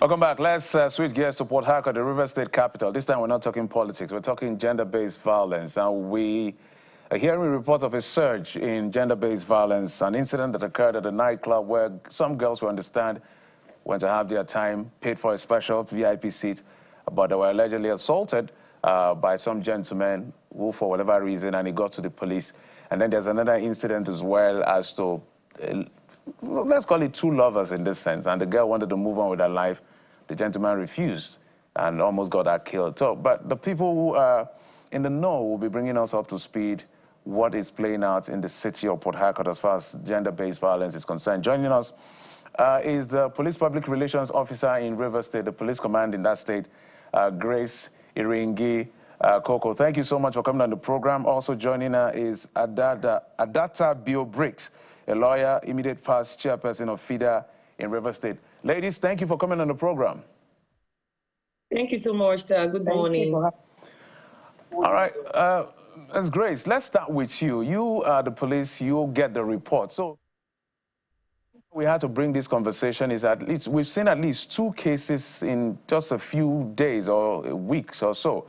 Welcome back. Let's switch gears to Port Harcourt, the River State capital. This time we're not talking politics, we're talking gender-based violence. And we are hearing a report of a surge in gender-based violence, an incident that occurred at a nightclub where some girls, we understand, went to have their time, paid for a special VIP seat, but they were allegedly assaulted by some gentlemen who, for whatever reason, and it got to the police. And then there's another incident as well as to, let's call it two lovers in this sense, and the girl wanted to move on with her life. The gentleman refused and almost got her killed. So, but the people who are in the know will be bringing us up to speed what is playing out in the city of Port Harcourt as far as gender-based violence is concerned. Joining us is the Police Public Relations Officer in River State, the police command in that state, Grace Iringi Koko. Thank you so much for coming on the program. Also joining her is Adata Bio-Briggs, a lawyer, immediate past chairperson of FIDA in River State. Ladies, thank you for coming on the program. Thank you so much, sir. Good morning. All right, Ms. Grace, let's start with you. You are the police, you get the report. So we had to bring this conversation is at least, we've seen at least 2 cases in just a few days or weeks or so.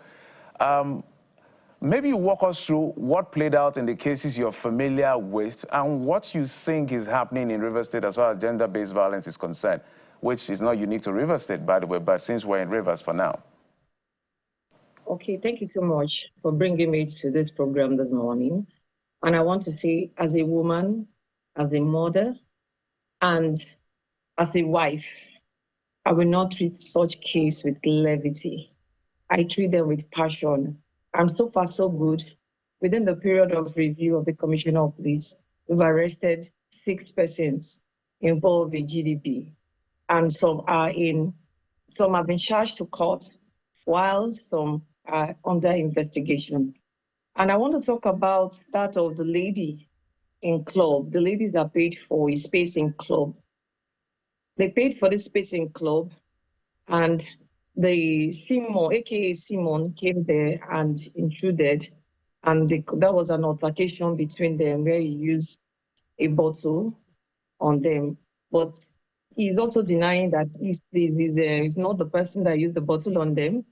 Maybe you walk us through what played out in the cases you're familiar with and what you think is happening in River State as far as gender-based violence is concerned, which is not unique to River State, by the way, but since we're in Rivers for now. Okay, thank you so much for bringing me to this program this morning. And I want to say, as a woman, as a mother, and as a wife, I will not treat such case with levity. I treat them with passion. And so far, so good. Within the period of review of the Commissioner of Police, we've arrested 6 persons involved in GDP. And some have been charged to court, while some are under investigation. And I want to talk about that of the lady in club, the ladies that paid for a space in club. They paid for the space in club, and the Simon, aka Simon, came there and intruded, and that was an altercation between them where he used a bottle on them. But he's also denying that he's not the person that used the bottle on them,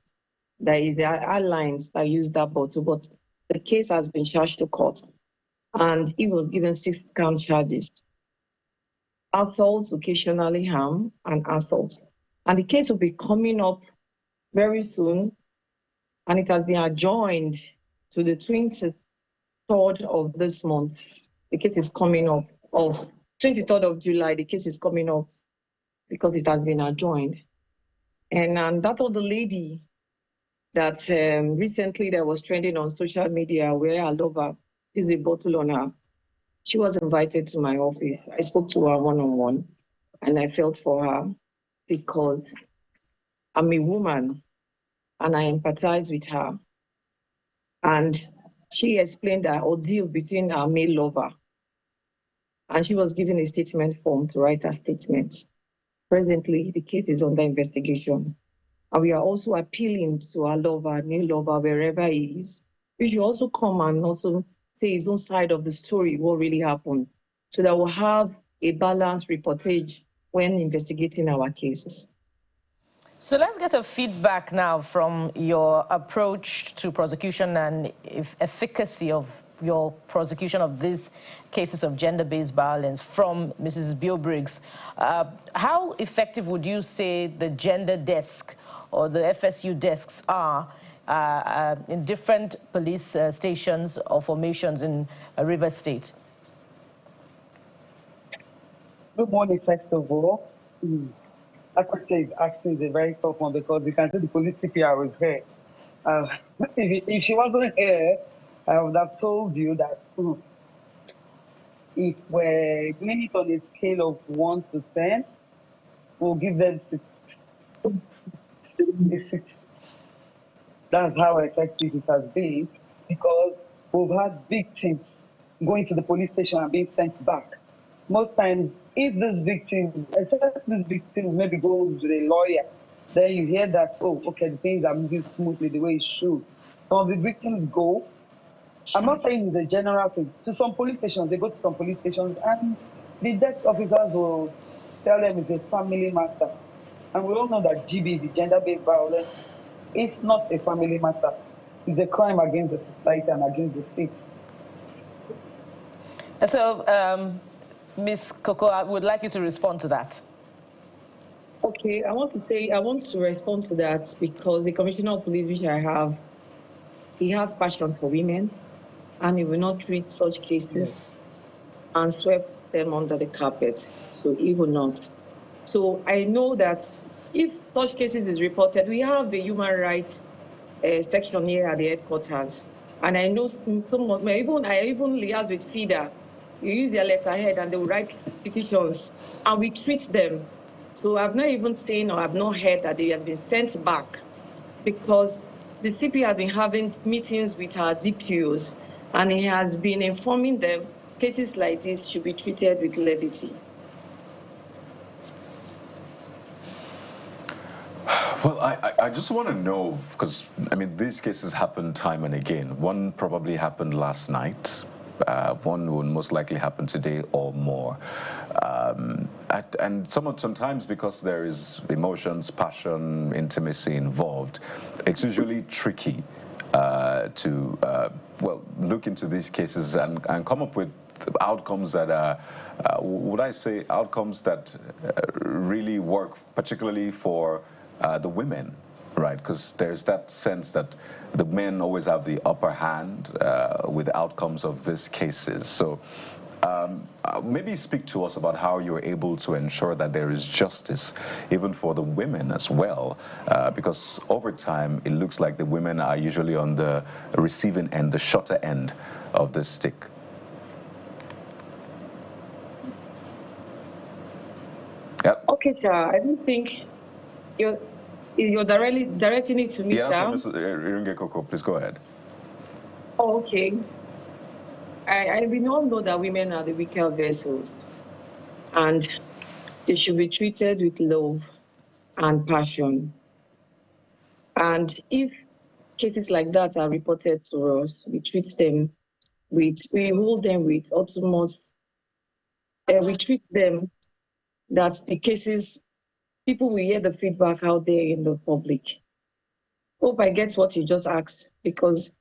that is the airlines that used that bottle. But the case has been charged to court, and he was given 6 count charges: assault, occasionally harm, and assault. And the case will be coming up very soon, and it has been adjourned to the 23rd of this month. The case is coming up, of 23rd of July, the case is coming up because it has been adjourned. And that of the lady that recently that was trending on social media where her lover used a bottle on her, she was invited to my office. I spoke to her one-on-one, and I felt for her because I'm a woman and I empathize with her. And she explained her ordeal between her male lover, and she was given a statement form to write her statement. Presently, the case is under investigation. And we are also appealing to our lover, male lover, wherever he is. We should also come and also say his own side of the story, what really happened, so that we'll have a balanced reportage when investigating our cases. So let's get a feedback now from your approach to prosecution and efficacy of your prosecution of these cases of gender-based violence from Mrs. Bio-Briggs. How effective would you say the gender desk or the FSU desks are in different police stations or formations in River State? Good morning, first of all. I could say it's actually a very tough one because you can see the police CPR was here. If she wasn't here, I would have told you that if we're doing it on a scale of 1 to 10, we'll give them 6. That's how effective it has been, because we've had victims going to the police station and being sent back. Most times, if this victim, except this victim maybe goes to a lawyer, then you hear that, oh, okay, the things are moving smoothly the way it should. Some of the victims go, I'm not saying it's a general thing, to some police stations, they go to some police stations, and the desk officers will tell them it's a family matter. And we all know that GBV, gender-based violence, it's not a family matter. It's a crime against the society and against the state. So, Ms. Coco, I would like you to respond to that. Okay, I want to respond to that because the Commissioner of Police, which I have, he has passion for women, and he will not treat such cases and sweep them under the carpet. So he will not. So I know that if such cases is reported, we have a human rights section here at the headquarters. And I know some of I even liaise with FIDA. You use their letterhead and they will write petitions and we treat them. So I've not even seen or I've not heard that they have been sent back because the CP has been having meetings with our DPOs and he has been informing them cases like this should be treated with levity. Well, I just want to know, because, I mean, these cases happen time and again. One probably happened last night. One will most likely happen today or more. And sometimes because there is emotions, passion, intimacy involved, it's usually tricky to, well, look into these cases and come up with outcomes that are, would I say, outcomes that really work, particularly for the women, right? Because there's that sense that the men always have the upper hand with outcomes of these cases. So maybe speak to us about how you're able to ensure that there is justice, even for the women as well, because over time, it looks like the women are usually on the receiving end, the shorter end of the stick. Yep. Okay, sir. I don't think you're directing it to me, yeah, sir. Yeah, Mr. Irunge Koko, please go ahead. Oh, okay. We all know that women are the weaker vessels, and they should be treated with love and passion. And if cases like that are reported to us, we hold them with utmost, we treat them that the cases, people will hear the feedback out there in the public. Hope I get what you just asked because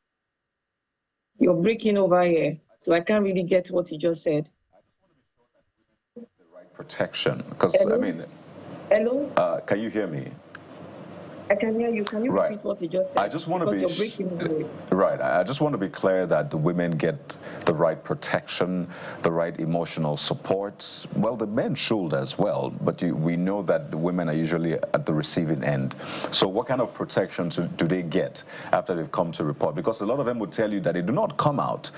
you're breaking over here, so I can't really get what you just said. The right protection, because I mean, hello, can you hear me? I can hear you. Can you repeat what you just said? I just want to be you're breaking right. I just want to be clear that the women get the right protection, the right emotional support. Well, the men should as well, but we know that the women are usually at the receiving end. So what kind of protection do they get after they've come to report? Because a lot of them would tell you that they do not come out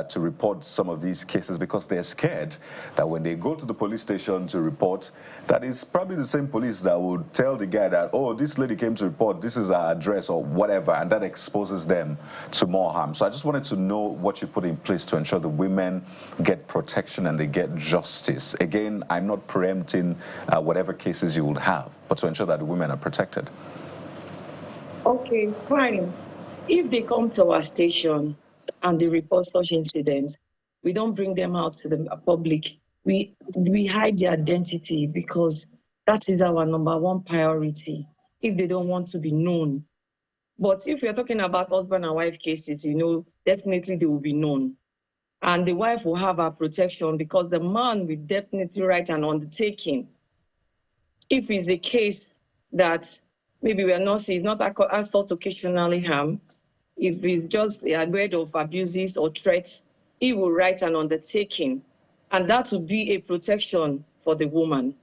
to report some of these cases because they're scared that when they go to the police station to report, that is probably the same police that would tell the guy that, oh, this lady came to report, this is our address or whatever, and that exposes them to more harm. So I just wanted to know what you put in place to ensure the women get protection and they get justice. Again, I'm not preempting whatever cases you would have, but to ensure that the women are protected. Okay, fine. If they come to our station and they report such incidents, we don't bring them out to the public. We hide their identity because that is our #1 priority if they don't want to be known. But if we're talking about husband and wife cases, definitely they will be known. And the wife will have her protection because the man will definitely write an undertaking. If it's a case that maybe he's not assault occasionally harm, if it's just a grade of abuses or threats, he will write an undertaking. And that will be a protection for the woman.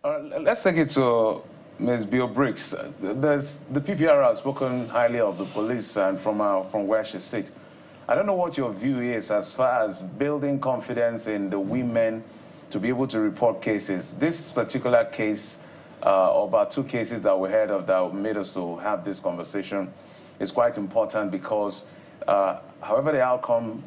Let's take it to Ms. Bill Briggs. The PPR has spoken highly of the police and from where she sits. I don't know what your view is as far as building confidence in the women to be able to report cases. This particular case, about 2 cases that we heard of that made us to have this conversation, is quite important because however the outcome,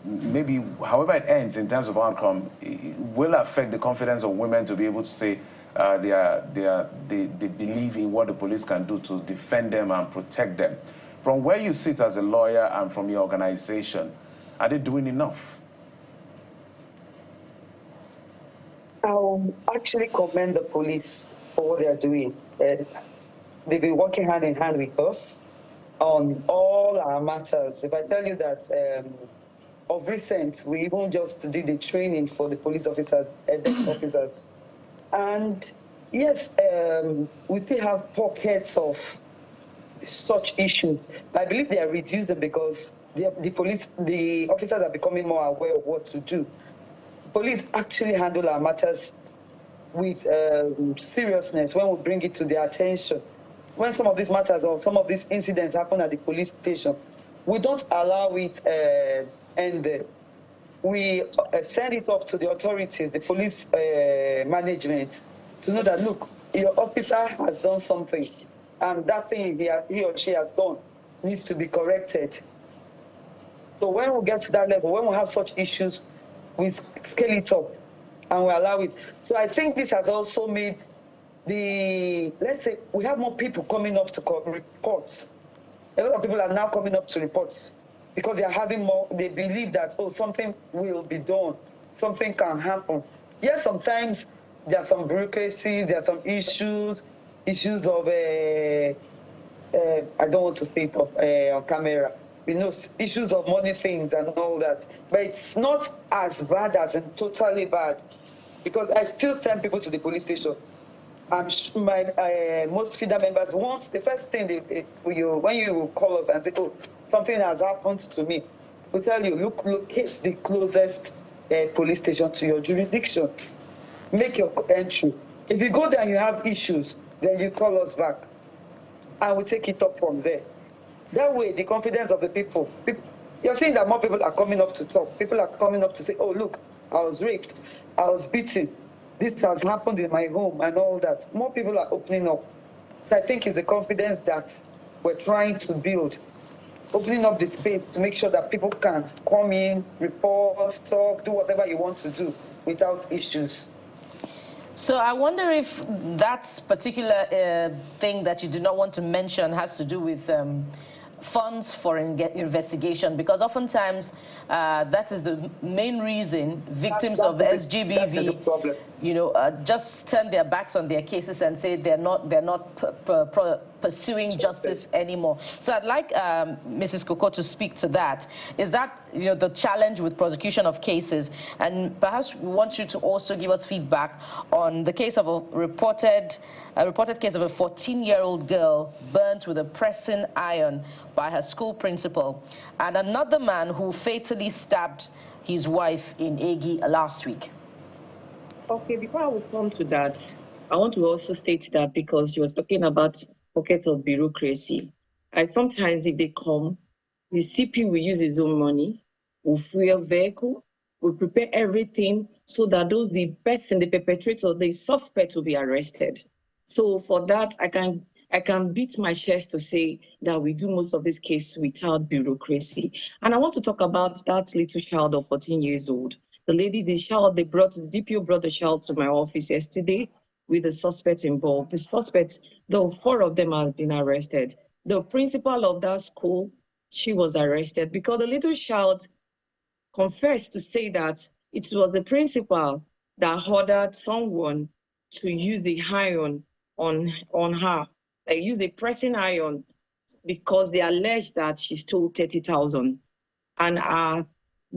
maybe however it ends in terms of outcome, it will affect the confidence of women to be able to say they believe in what the police can do to defend them and protect them. From where you sit as a lawyer and from your organization, are they doing enough? I'll actually commend the police for what they're doing. They've been working hand in hand with us on all our matters. If I tell you that of recent, we even just did the training for the police officers, ethics officers. And yes, we still have pockets of such issues. I believe they are reducing because the officers are becoming more aware of what to do. Police actually handle our matters with seriousness when we bring it to their attention. When some of these matters or some of these incidents happen at the police station, we don't allow it end there. We send it up to the authorities, the police management, to know that, look, your officer has done something, and that thing he or she has done needs to be corrected. So when we get to that level, when we have such issues, we scale it up and we allow it. So I think this has also made let's say, we have more people coming up to report. A lot of people are now coming up to reports because they are having more, they believe that, oh, something will be done, something can happen. Yes, sometimes there are some bureaucracy, there are some issues of, I don't want to say it on camera, issues of money things and all that. But it's not as bad as in totally bad, because I still send people to the police station. My most FIDA members, once the first thing when you call us and say, oh, something has happened to me, we tell you, locate the closest police station to your jurisdiction. Make your entry. If you go there and you have issues, then you call us back, and we take it up from there. That way, the confidence of the people, you're seeing that more people are coming up to talk. People are coming up to say, oh, look, I was raped, I was beaten, this has happened in my home and all that. More people are opening up. So I think it's the confidence that we're trying to build, opening up the space to make sure that people can come in, report, talk, do whatever you want to do without issues. So I wonder if that particular thing that you do not want to mention has to do with funds for investigation, because oftentimes that is the main reason victims of SGBV, just turn their backs on their cases and say they're not pursuing justice anymore. So I'd like Mrs. Koko to speak to that. Is that the challenge with prosecution of cases? And perhaps we want you to also give us feedback on the case of a reported case of a 14-year-old girl burnt with a pressing iron by her school principal, and another man who fatally stabbed his wife in Egi last week. Okay, before I will come to that, I want to also state that, because you was talking about pockets of bureaucracy. Sometimes if they come, the CP will use his own money, will fuel vehicle, will prepare everything so that the perpetrator, the suspect will be arrested. So for that, I can beat my chest to say that we do most of these cases without bureaucracy. And I want to talk about that little child of 14 years old. The DPO brought the child to my office yesterday with the suspects involved. The suspects, though 4 of them have been arrested. The principal of that school, she was arrested because the little child confessed to say that it was the principal that ordered someone to use the iron on her. They used a pressing iron because they alleged that she stole 30,000. And our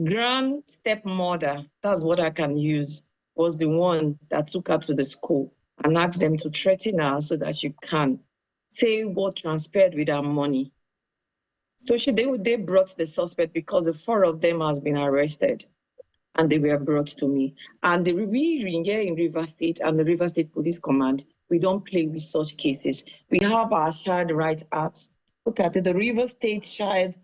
grand stepmother, that's what I can use, was the one that took her to the school and asked them to threaten her so that she can say what transpired with her money. So they brought the suspect because the 4 of them has been arrested, and they were brought to me. And we here in River State and the River State Police Command, we don't play with such cases. We have our Child Rights Act. Look at it, the River State Child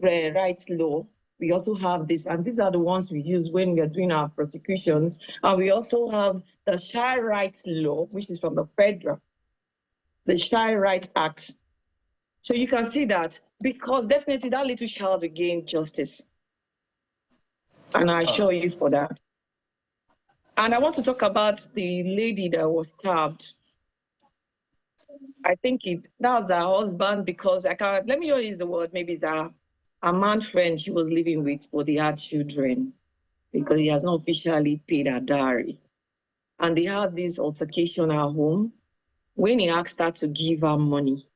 Rights Law. We also have this, and these are the ones we use when we are doing our prosecutions. And we also have the Child Rights Law, which is from the federal, the Child Rights Act. So you can see that, because definitely that little child will gain justice. And I assure you for that. And I want to talk about the lady that was stabbed. I think that was her husband, because let me use the word, maybe it's a man friend she was living with, but they had children, because he has not officially paid her dowry. and they had this altercation at home when he asked her to give her money.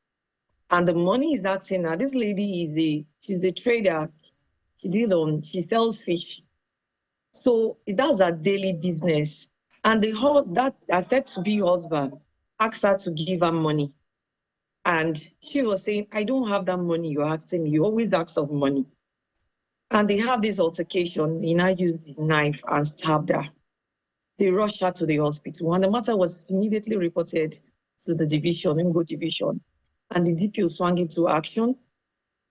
And the money is asking her, this lady she's a trader. She sells fish. So that's her daily business. And that I said to be husband asked her to give her money. And she was saying, I don't have that money you're asking me. You always ask of money. And they have this altercation. He now used the knife and stabbed her. They rushed her to the hospital. And the matter was immediately reported to the division, Ingo division. And the DPO swung into action.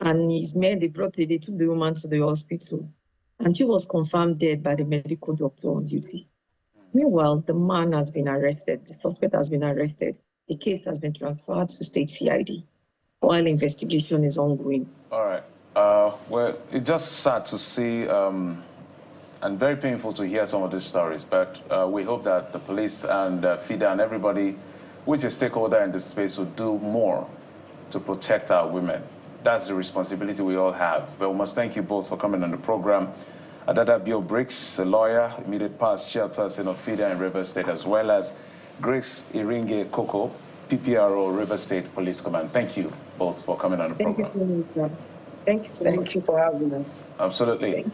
And his men, they took the woman to the hospital. And she was confirmed dead by the medical doctor on duty. Meanwhile, the man has been arrested. The suspect has been arrested. The case has been transferred to state CID while investigation is ongoing. All right. Well, it's just sad to see and very painful to hear some of these stories, but we hope that the police and FIDA and everybody which is a stakeholder in this space will do more to protect our women. That's the responsibility we all have. But we must thank you both for coming on the program. Adada Bio Briggs, a lawyer, immediate past chairperson of FIDA in River State, as well as Grace Iringe Koko, PPRO, River State Police Command. Thank you both for coming on the program. Thank you so much. Thank you so much. Thank you for having us. Absolutely.